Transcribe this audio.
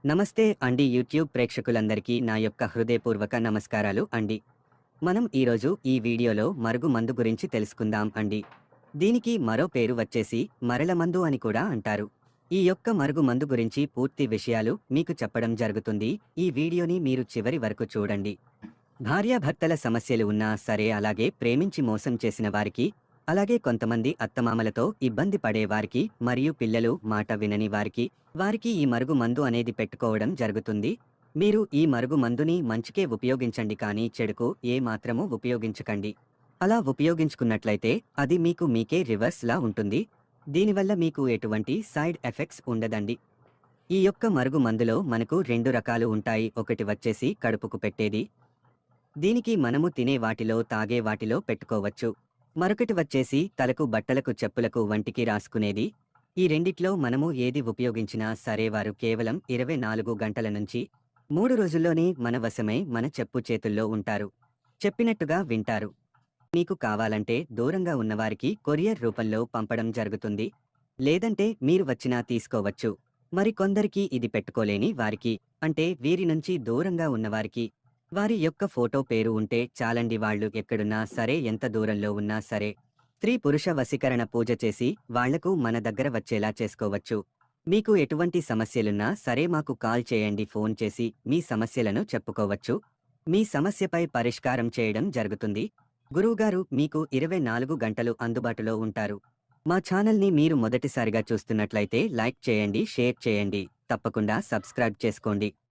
నమస్తే అండి యూట్యూబ్ ప్రేక్షకులందరికీ నా యొక్క హృదయపూర్వక నమస్కారాలు అండి. మనం ఈరోజు ఈ వీడియోలో మరుగు మందు గురించి తెలుసుకుందాం అండి. దీనికి మరో పేరు వచ్చేసి మరల మందు అని కూడా అంటారు. ఈ యొక్క మరుగు మందు గురించి పూర్తి విషయాలు మీకు చెప్పడం జరుగుతుంది. ఈ వీడియోని మీరు చివరి వరకు చూడండి. భార్యాభర్తల సమస్యలు ఉన్నా సరే, అలాగే ప్రేమించి మోసం చేసిన వారికి, అలాగే కొంతమంది అత్తమామలతో ఇబ్బంది పడేవారికి మరియు పిల్లలు మాట వినని వారికి ఈ మరుగు మందు అనేది పెట్టుకోవడం జరుగుతుంది. మీరు ఈ మరుగు మందుని మంచికే ఉపయోగించండి, కానీ చెడుకు ఏ మాత్రమూ ఉపయోగించకండి. అలా ఉపయోగించుకున్నట్లయితే అది మీకు మీకే రివర్స్ లా ఉంటుంది. దీనివల్ల మీకు ఎటువంటి సైడ్ ఎఫెక్ట్స్ ఉండదండి. ఈ యొక్క మరుగు మందులో మనకు రెండు రకాలు ఉంటాయి. ఒకటి వచ్చేసి కడుపుకు పెట్టేది. దీనికి మనము తినే వాటిలో, తాగే వాటిలో పెట్టుకోవచ్చు. మరొకటి వచ్చేసి తలకు, బట్టలకు, చెప్పులకు, వంటికి రాసుకునేది. ఈ రెండిట్లో మనము ఏది ఉపయోగించినా సరే, వారు కేవలం 24 గంటల నుంచి 3 రోజుల్లోనే మన వశమై మన చెప్పు చేతుల్లో ఉంటారు. చెప్పినట్టుగా వింటారు. మీకు కావాలంటే దూరంగా ఉన్నవారికి కొరియర్ రూపంలో పంపడం జరుగుతుంది. లేదంటే మీరు వచ్చినా తీసుకోవచ్చు. మరి కొందరికి ఇది పెట్టుకోలేని వారికి, అంటే వీరి నుంచి దూరంగా ఉన్నవారికి, వారి యొక్క ఫోటో, పేరు ఉంటే చాలండి. వాళ్ళు ఎక్కడున్నా సరే, ఎంత దూరంలో ఉన్నా సరే, స్త్రీ పురుష వశీకరణ పూజ చేసి వాళ్లకు మన దగ్గర వచ్చేలా చేసుకోవచ్చు. మీకు ఎటువంటి సమస్యలున్నా సరే మాకు కాల్ చేయండి. ఫోన్ చేసి మీ సమస్యలను చెప్పుకోవచ్చు. మీ సమస్యపై పరిష్కారం చేయడం జరుగుతుంది. గురువుగారు మీకు 24 గంటలు అందుబాటులో ఉంటారు. మా ఛానల్ని మీరు మొదటిసారిగా చూస్తున్నట్లయితే లైక్ చేయండి, షేర్ చేయండి, తప్పకుండా సబ్స్క్రైబ్ చేసుకోండి.